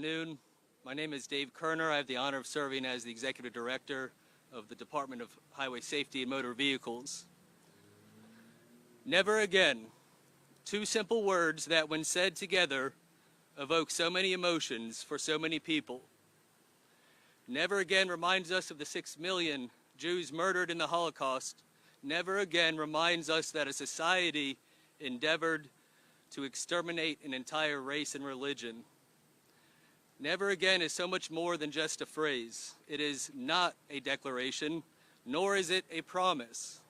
afternoon. My name is Dave Kerner. I have the honor of serving as the Executive Director of the Department of Highway Safety and Motor Vehicles. Never again. Two simple words that, when said together, evoke so many emotions for so many people. Never again reminds us of the 6 million Jews murdered in the Holocaust. Never again reminds us that a society endeavored to exterminate an entire race and religion. Never again is so much more than just a phrase. It is not a declaration, nor is it a promise.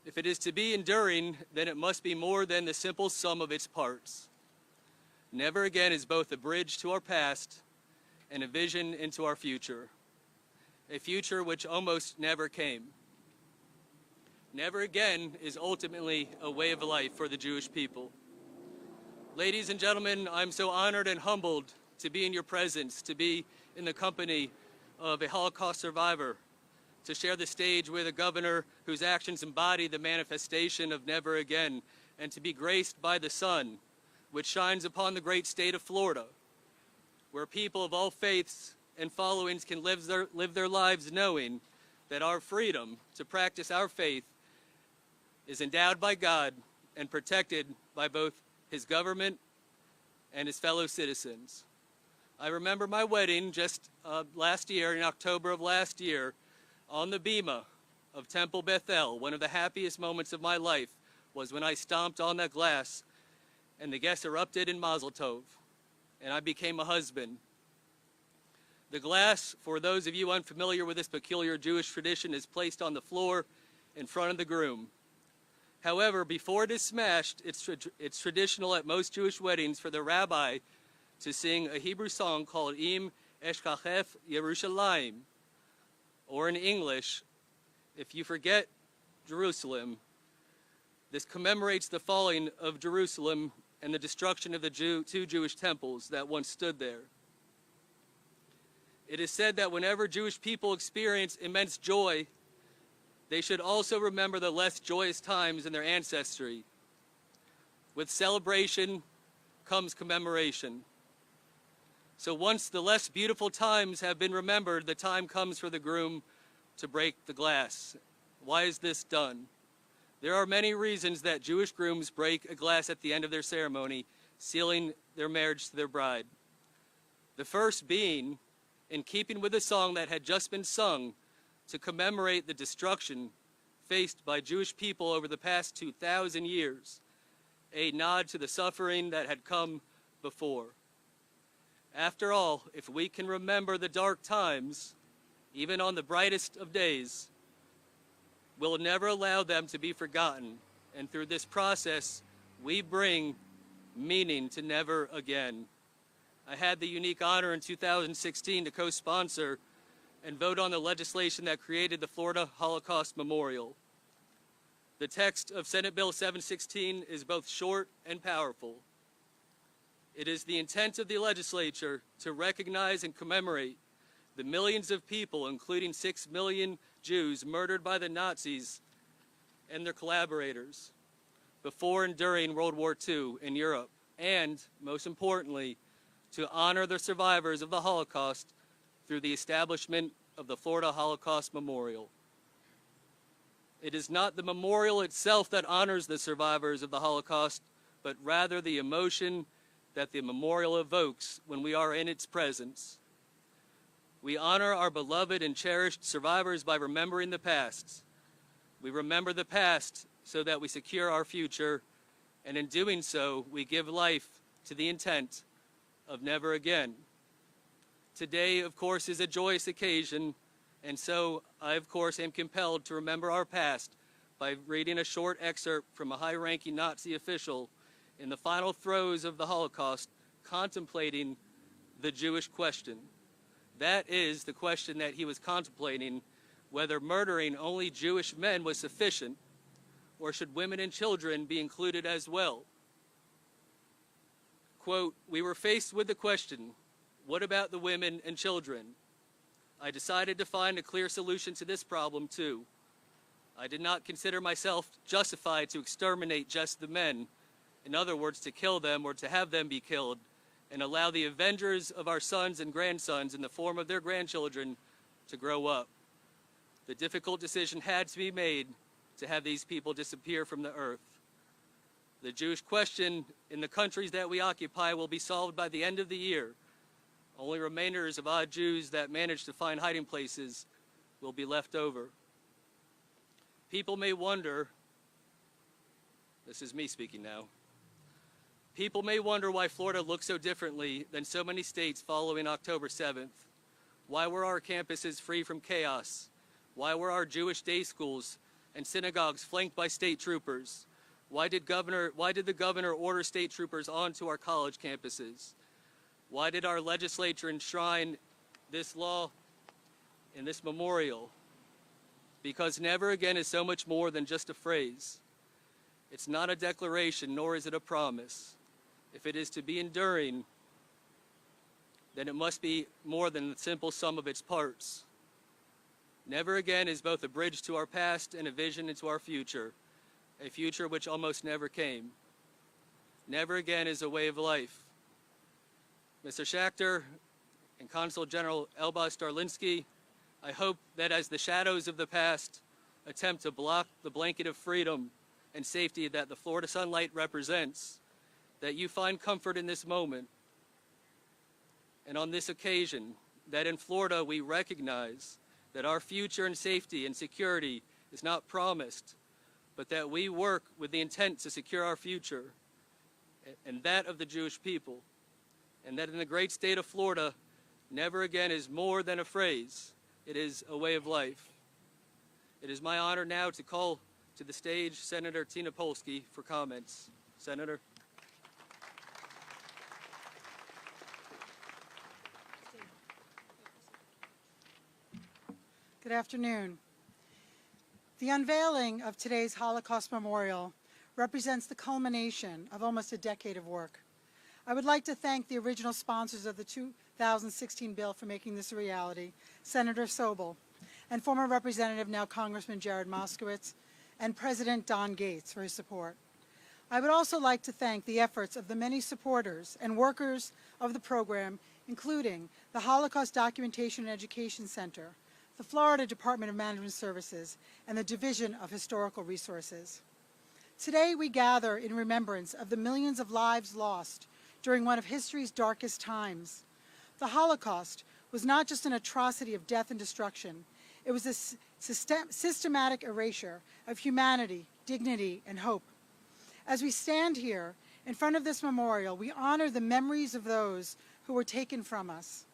If it is to be enduring, then it must be more than the simple sum of its parts. Never again is both a bridge to our past and a vision into our future, a future which almost never came. Never again is ultimately a way of life for the Jewish people. Ladies and gentlemen, I'm so honored and humbled to be in your presence, to be in the company of a Holocaust survivor, to share the stage with a governor whose actions embody the manifestation of never again, and to be graced by the sun, which shines upon the great state of Florida, where people of all faiths and followings can live their lives knowing that our freedom to practice our faith is endowed by God and protected by both His government and His fellow citizens. I remember my wedding just last year, in October of last year, on the bima of Temple Bethel. One of the happiest moments of my life was when I stomped on that glass and the guests erupted in Mazel Tov, and I became a husband. The glass, for those of you unfamiliar with this peculiar Jewish tradition, is placed on the floor in front of the groom. However, before it is smashed, it's traditional at most Jewish weddings for the rabbi to sing a Hebrew song called Im Eshkachef Yerushalayim, or in English, If You Forget Jerusalem. This commemorates the falling of Jerusalem and the destruction of the two Jewish temples that once stood there. It is said that whenever Jewish people experience immense joy, they should also remember the less joyous times in their ancestry. With celebration comes commemoration. So once the less beautiful times have been remembered, the time comes for the groom to break the glass. Why is this done? There are many reasons that Jewish grooms break a glass at the end of their ceremony, sealing their marriage to their bride. The first being, in keeping with the song that had just been sung, to commemorate the destruction faced by Jewish people over the past 2,000 years, a nod to the suffering that had come before. After all, if we can remember the dark times, even on the brightest of days, we'll never allow them to be forgotten. And through this process, we bring meaning to never again. I had the unique honor in 2016 to co-sponsor and vote on the legislation that created the Florida Holocaust Memorial. The text of Senate Bill 716 is both short and powerful. It is the intent of the legislature to recognize and commemorate the millions of people, including 6 million Jews, murdered by the Nazis and their collaborators before and during World War II in Europe, and, most importantly, to honor the survivors of the Holocaust through the establishment of the Florida Holocaust Memorial. It is not the memorial itself that honors the survivors of the Holocaust, but rather the emotion that the memorial evokes when we are in its presence. We honor our beloved and cherished survivors by remembering the past. We remember the past so that we secure our future, and in doing so, we give life to the intent of never again. Today, of course, is a joyous occasion, and so I, of course, am compelled to remember our past by reading a short excerpt from a high-ranking Nazi official in the final throes of the Holocaust, contemplating the Jewish question. That is the question that he was contemplating, whether murdering only Jewish men was sufficient, or should women and children be included as well. Quote, "We were faced with the question, what about the women and children? I decided to find a clear solution to this problem too. I did not consider myself justified to exterminate just the men, in other words, to kill them or to have them be killed, and allow the avengers of our sons and grandsons in the form of their grandchildren to grow up. The difficult decision had to be made to have these people disappear from the earth. The Jewish question in the countries that we occupy will be solved by the end of the year. Only remainders of odd Jews that manage to find hiding places will be left over. People may wonder, this is me speaking now, people may wonder why Florida looks so differently than so many states following October 7th. Why were our campuses free from chaos? Why were our Jewish day schools and synagogues flanked by state troopers? Why did the governor order state troopers onto our college campuses? Why did our legislature enshrine this law in this memorial? Because never again is so much more than just a phrase. It's not a declaration, nor is it a promise. If it is to be enduring, then it must be more than the simple sum of its parts. Never again is both a bridge to our past and a vision into our future, a future which almost never came. Never again is a way of life. Mr. Schachter and Consul General Elbaz Darlinsky, I hope that as the shadows of the past attempt to block the blanket of freedom and safety that the Florida sunlight represents, that you find comfort in this moment. And on this occasion, that in Florida we recognize that our future and safety and security is not promised, but that we work with the intent to secure our future and that of the Jewish people. And that in the great state of Florida, never again is more than a phrase. It is a way of life. It is my honor now to call to the stage Senator Tina Polsky for comments. Senator. Good afternoon. The unveiling of today's Holocaust Memorial represents the culmination of almost a decade of work. I would like to thank the original sponsors of the 2016 bill for making this a reality, Senator Soel, and former Representative, now Congressman Jared Moskowitz, and President Don Gates for his support. I would also like to thank the efforts of the many supporters and workers of the program, including the Holocaust Documentation and Education Center, the Florida Department of Management Services, and the Division of Historical Resources. Today we gather in remembrance of the millions of lives lost during one of history's darkest times. The Holocaust was not just an atrocity of death and destruction. It was a systematic erasure of humanity, dignity, and hope. As we stand here in front of this memorial, we honor the memories of those who were taken from us.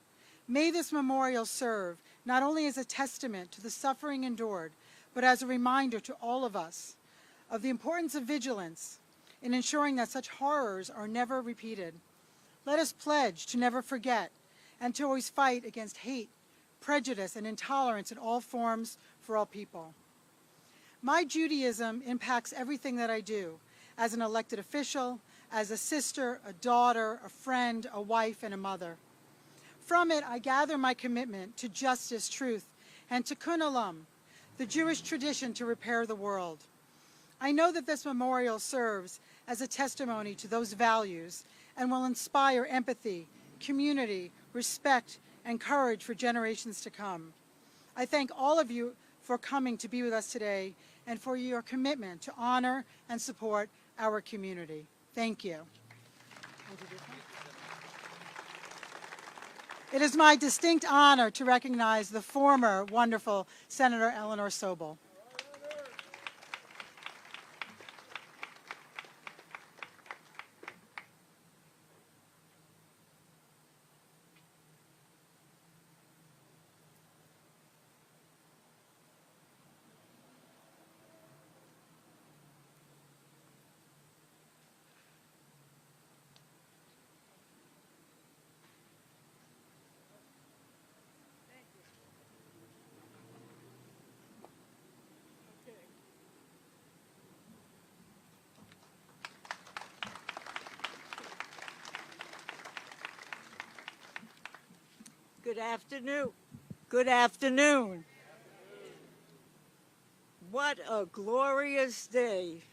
May this memorial serve not only as a testament to the suffering endured, but as a reminder to all of us of the importance of vigilance in ensuring that such horrors are never repeated. Let us pledge to never forget and to always fight against hate, prejudice, and intolerance in all forms for all people. My Judaism impacts everything that I do, as an elected official, as a sister, a daughter, a friend, a wife, and a mother. From it, I gather my commitment to justice, truth, and tikkun olam, the Jewish tradition to repair the world. I know that this memorial serves as a testimony to those values and will inspire empathy, community, respect, and courage for generations to come. I thank all of you for coming to be with us today and for your commitment to honor and support our community. Thank you. It is my distinct honor to recognize the former wonderful Senator Eleanor Soel. Good afternoon. Good afternoon. What a glorious day.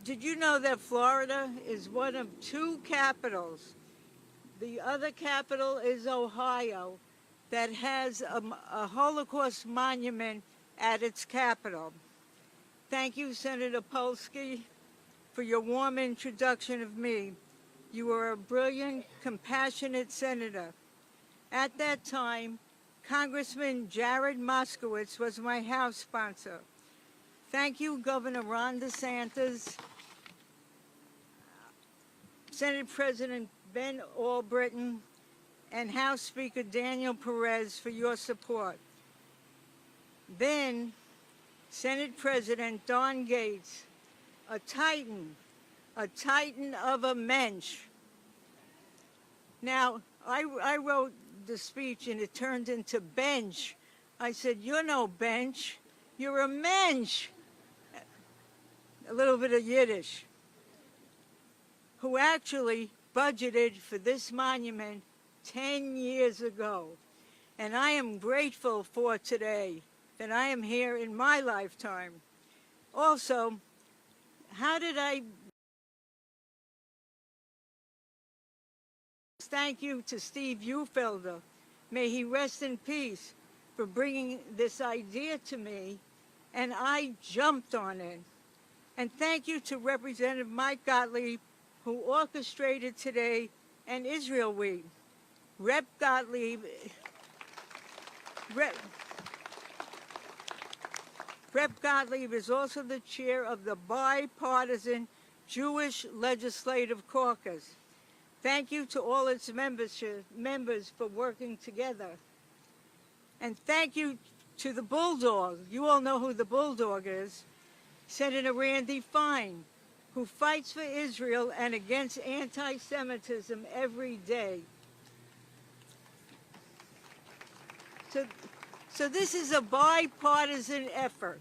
Did you know that Florida is one of 2 capitals? The other capital is Ohio, that has a Holocaust monument at its capital. Thank you, Senator Polsky, for your warm introduction of me. You were a brilliant, compassionate senator. At that time, Congressman Jared Moskowitz was my House sponsor. Thank you, Governor Ron DeSantis, Senate President Ben Albritton, and House Speaker Daniel Perez for your support. Then, Senate President Don Gates, a titan of a mensch. Now, I wrote the speech and it turned into bench. I said, you're no bench, you're a mensch. A little bit of Yiddish. Who actually budgeted for this monument 10 years ago. And I am grateful for today that I am here in my lifetime. Also, how did I thank you to Steve Ufelder, may he rest in peace, for bringing this idea to me, and I jumped on it. And thank you to Representative Mike Gottlieb, who orchestrated today and Israel Week. Rep. Gottlieb is also the chair of the bipartisan Jewish Legislative Caucus. Thank you to all its members for working together. And thank you to the Bulldog. You all know who the Bulldog is. Senator Randy Fine, who fights for Israel and against anti-Semitism every day. So this is a bipartisan effort.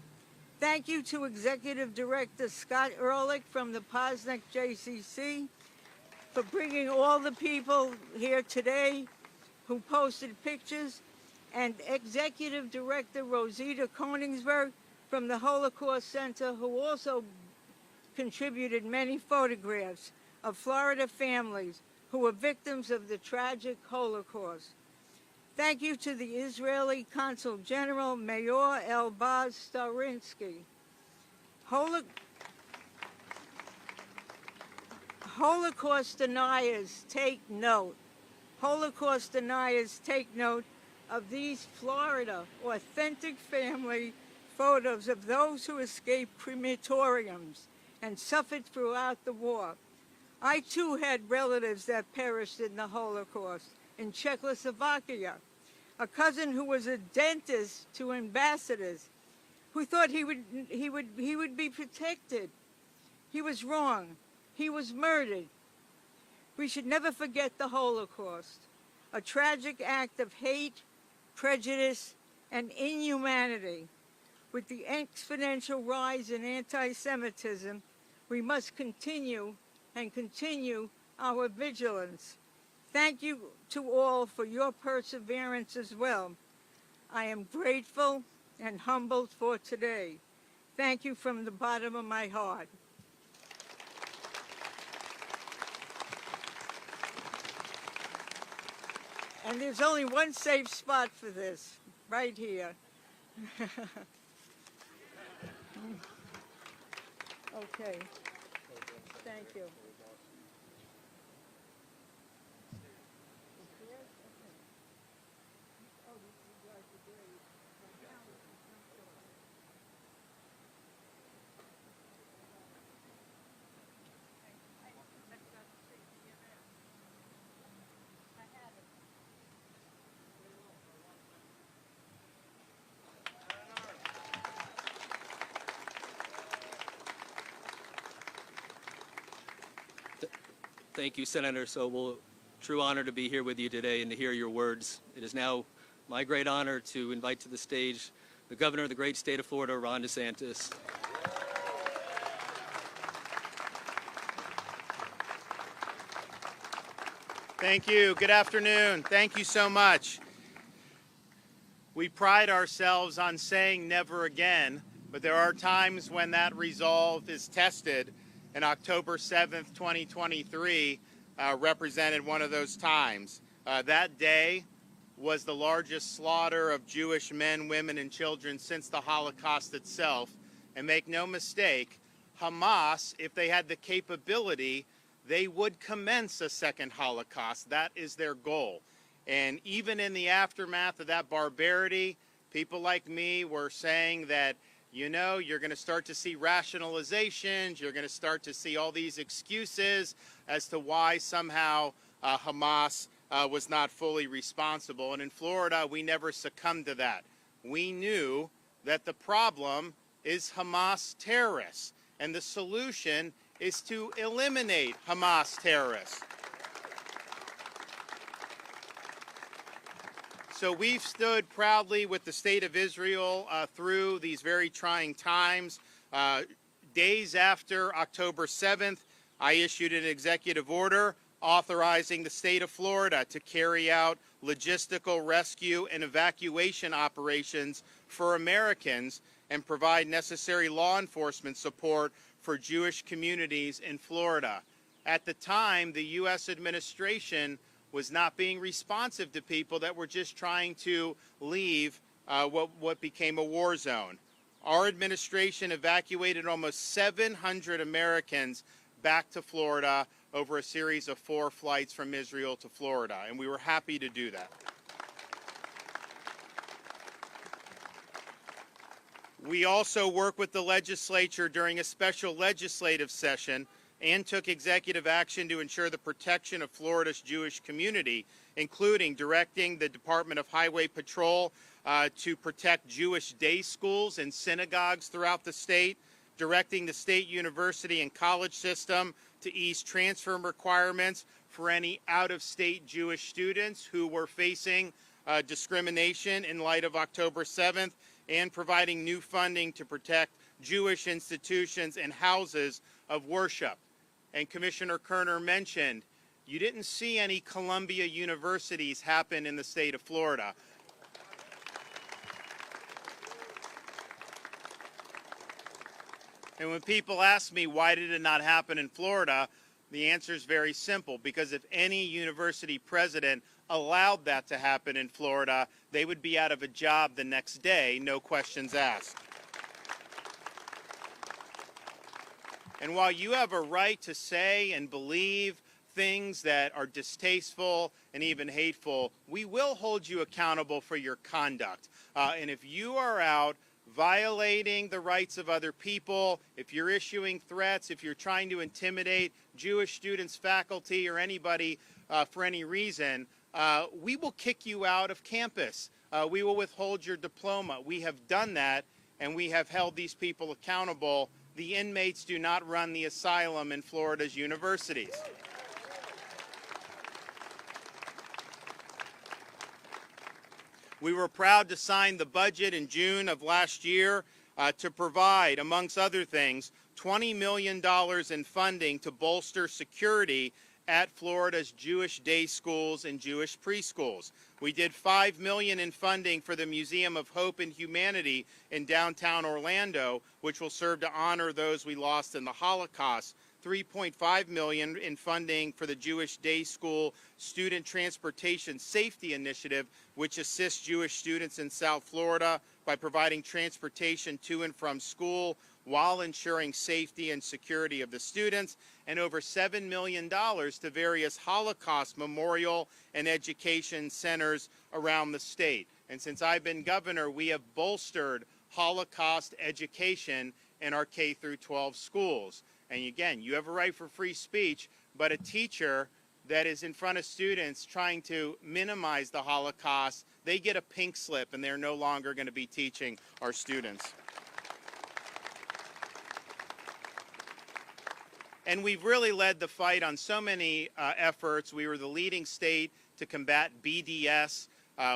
Thank you to Executive Director Scott Ehrlich from the Posnick JCC for bringing all the people here today who posted pictures, and Executive Director Rosita Koningsberg from the Holocaust Center, who also contributed many photographs of Florida families who were victims of the tragic Holocaust. Thank you to the Israeli Consul General, Mayor Elbaz Starinsky. Holocaust deniers, take note. Holocaust deniers, take note of these Florida authentic family photos of those who escaped crematoriums and suffered throughout the war. I too had relatives that perished in the Holocaust in Czechoslovakia. A cousin who was a dentist to ambassadors, who thought he would be protected. He was wrong. He was murdered. We should never forget the Holocaust, a tragic act of hate, prejudice, and inhumanity. With the exponential rise in anti-Semitism, we must continue our vigilance. Thank you to all for your perseverance as well. I am grateful and humbled for today. Thank you from the bottom of my heart. And there's only one safe spot for this, right here. Okay. Thank you. Thank you, Senator Soel. True honor to be here with you today and to hear your words. It is now my great honor to invite to the stage the governor of the great state of Florida, Ron DeSantis. Thank you. Good afternoon. Thank you so much. We pride ourselves on saying never again, but there are times when that resolve is tested. and October 7th, 2023 represented one of those times. That day was the largest slaughter of Jewish men, women, and children since the Holocaust itself. And make no mistake, Hamas, if they had the capability, they would commence a second Holocaust. That is their goal. And even in the aftermath of that barbarity, people like me were saying that, you know, you're going to start to see rationalizations, you're going to start to see all these excuses as to why somehow Hamas was not fully responsible. And in Florida, we never succumbed to that. We knew that the problem is Hamas terrorists, and the solution is to eliminate Hamas terrorists. So we've stood proudly with the state of Israel through these very trying times. Days after October 7th, I issued an executive order authorizing the state of Florida to carry out logistical rescue and evacuation operations for Americans and provide necessary law enforcement support for Jewish communities in Florida. At the time, the U.S. administration was not being responsive to people that were just trying to leave what became a war zone. Our administration evacuated almost 700 Americans back to Florida over a series of 4 flights from Israel to Florida, and we were happy to do that. We also worked with the legislature during a special legislative session and took executive action to ensure the protection of Florida's Jewish community, including directing the Department of Highway Patrol to protect Jewish day schools and synagogues throughout the state, directing the state university and college system to ease transfer requirements for any out-of-state Jewish students who were facing discrimination in light of October 7th, and providing new funding to protect Jewish institutions and houses of worship. And Commissioner Kerner mentioned, you didn't see any Columbia universities happen in the state of Florida. And when people ask me why did it not happen in Florida, the answer is very simple, because if any university president allowed that to happen in Florida, they would be out of a job the next day, no questions asked. And while you have a right to say and believe things that are distasteful and even hateful, we will hold you accountable for your conduct. And if you are out violating the rights of other people, if you're issuing threats, if you're trying to intimidate Jewish students, faculty, or anybody for any reason, we will kick you out of campus. We will withhold your diploma. We have done that, and we have held these people accountable. The inmates do not run the asylum in Florida's universities. We were proud to sign the budget in June of last year to provide, amongst other things, $20 million in funding to bolster security at Florida's Jewish day schools and Jewish preschools. We did $5 million in funding for the Museum of Hope and Humanity in downtown Orlando, which will serve to honor those we lost in the Holocaust. $3.5 million in funding for the Jewish Day School Student Transportation Safety Initiative, which assists Jewish students in South Florida by providing transportation to and from school while ensuring safety and security of the students, and over $7 million to various Holocaust Memorial and education centers around the state. And since I've been governor, we have bolstered Holocaust education in our K through 12 schools. And again, you have a right for free speech, but a teacher that is in front of students trying to minimize the Holocaust, they get a pink slip and they're no longer going to be teaching our students. And we've really led the fight on so many efforts. We were the leading state to combat BDS.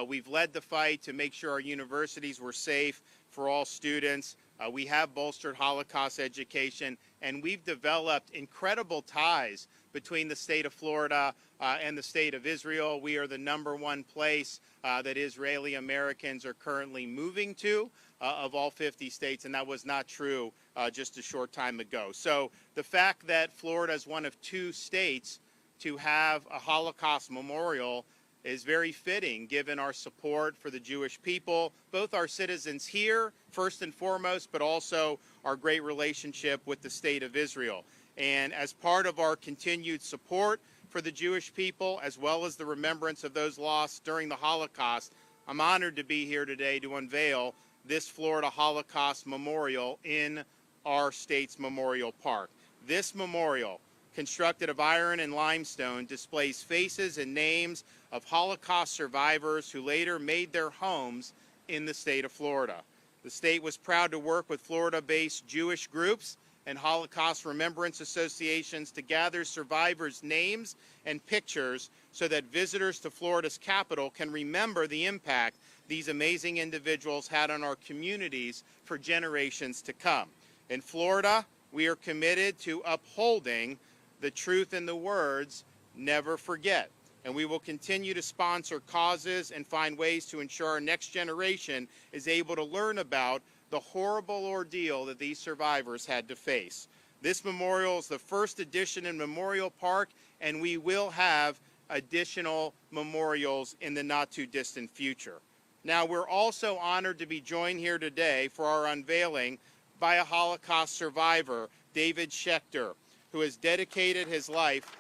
We've led the fight to make sure our universities were safe for all students. We have bolstered Holocaust education, and we've developed incredible ties between the state of Florida, and the state of Israel. We are the #1 place that Israeli Americans are currently moving to of all 50 states, and that was not true just a short time ago. So the fact that Florida is one of 2 states to have a Holocaust memorial is very fitting given our support for the Jewish people, both our citizens here, first and foremost, but also our great relationship with the state of Israel. And as part of our continued support for the Jewish people, as well as the remembrance of those lost during the Holocaust, I'm honored to be here today to unveil this Florida Holocaust Memorial in our state's Memorial Park. This memorial, constructed of iron and limestone, displays faces and names of Holocaust survivors who later made their homes in the state of Florida. The state was proud to work with Florida-based Jewish groups and Holocaust remembrance associations to gather survivors' names and pictures so that visitors to Florida's capital can remember the impact these amazing individuals had on our communities for generations to come. In Florida, we are committed to upholding the truth in the words, never forget. And we will continue to sponsor causes and find ways to ensure our next generation is able to learn about the horrible ordeal that these survivors had to face. This memorial is the first edition in Memorial Park, and we will have additional memorials in the not-too-distant future. Now, we're also honored to be joined here today for our unveiling by a Holocaust survivor, David Schechter, who has dedicated his life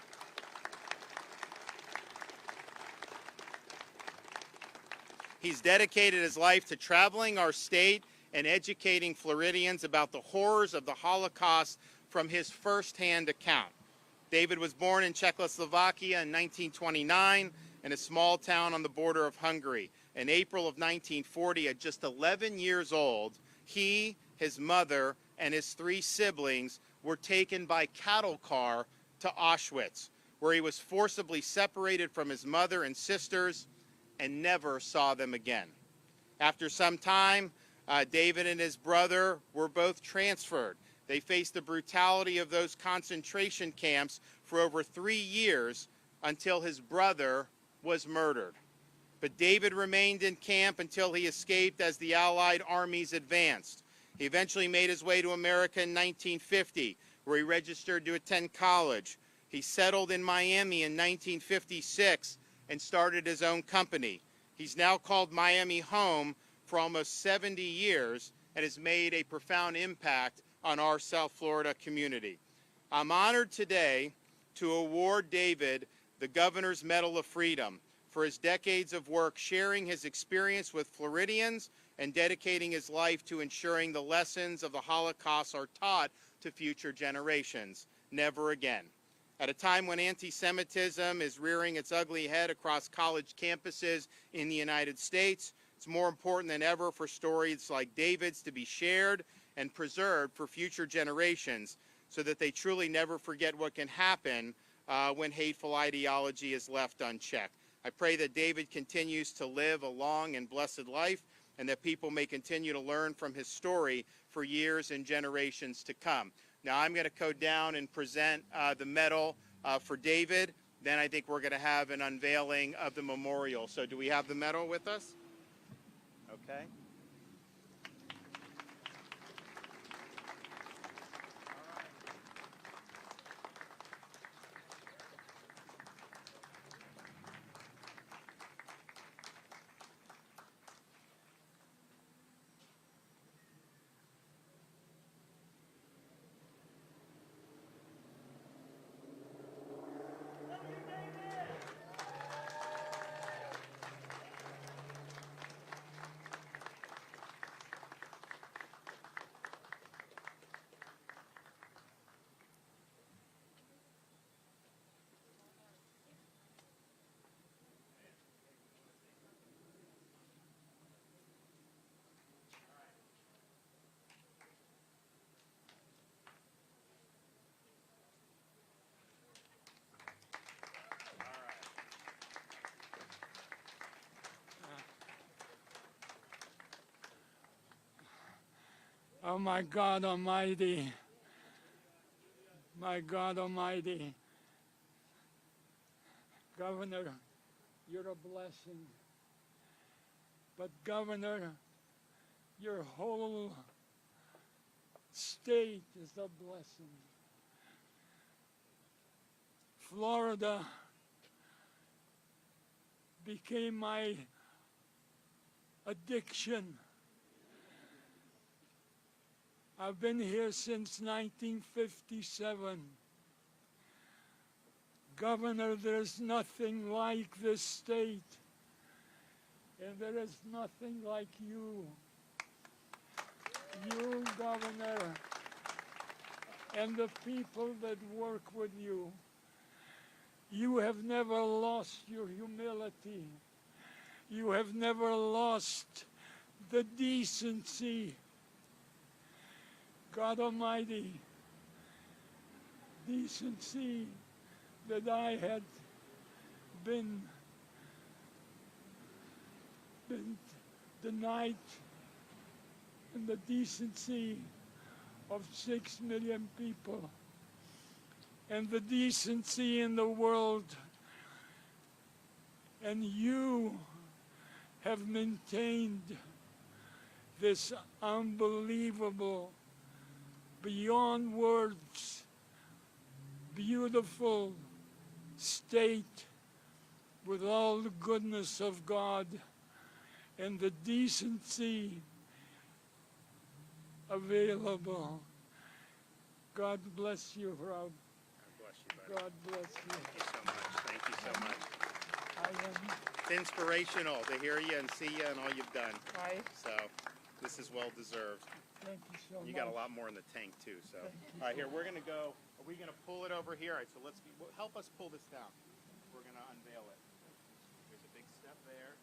to traveling our state and educating Floridians about the horrors of the Holocaust from his firsthand account. David was born in Czechoslovakia in 1929 in a small town on the border of Hungary. In April of 1940, at just 11 years old, he, his mother, and his 3 siblings were taken by cattle car to Auschwitz, where he was forcibly separated from his mother and sisters and never saw them again. After some time, David and his brother were both transferred. They faced the brutality of those concentration camps for over 3 years until his brother was murdered. But David remained in camp until he escaped as the Allied armies advanced. He eventually made his way to America in 1950, where he registered to attend college. He settled in Miami in 1956 and started his own company. He's now called Miami home for almost 70 years and has made a profound impact on our South Florida community. I'm honored today to award David the Governor's Medal of Freedom for his decades of work sharing his experience with Floridians and dedicating his life to ensuring the lessons of the Holocaust are taught to future generations. Never again. At a time when anti-Semitism is rearing its ugly head across college campuses in the United States, it's more important than ever for stories like David's to be shared and preserved for future generations so that they truly never forget what can happen when hateful ideology is left unchecked. I pray that David continues to live a long and blessed life and that people may continue to learn from his story for years and generations to come. Now I'm going to go down and present the medal for David. Then I think we're going to have an unveiling of the memorial. So do we have the medal with us? Okay. Oh, my God Almighty, my God Almighty, Governor, you're a blessing. But Governor, your whole state is a blessing. Florida became my addiction. I've been here since 1957. Governor, there's nothing like this state, and there is nothing like you. You, Governor, and the people that work with you. You have never lost your humility. You have never lost the decency. God Almighty, decency that I had been denied, and the decency of 6 million people, and the decency in the world. And you have maintained this unbelievable, beyond words, beautiful state with all the goodness of God and the decency available. God bless you, Rob. God bless you. Thank you so much. Thank you so much. I am. It's inspirational to hear you and see you and all you've done. Right. So this is well deserved. Thank you so much. You got a lot more in the tank too. So all right, here we're gonna go. Are we gonna pull it over here? All right. So help us pull this down. We're gonna unveil it. There's a big step there.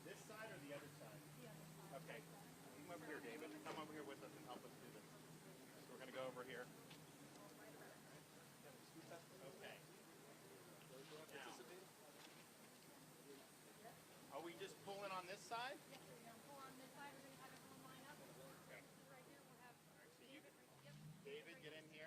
This side or the other side? The other side. Okay. Come over here, David. Come over here with us and help us do this. So we're gonna go over here. Okay. Now, are we just pulling on this side? Yes, we're going to pull on this side. We're going to have everyone line up. Okay. Right here, we'll have So you, David, get in here.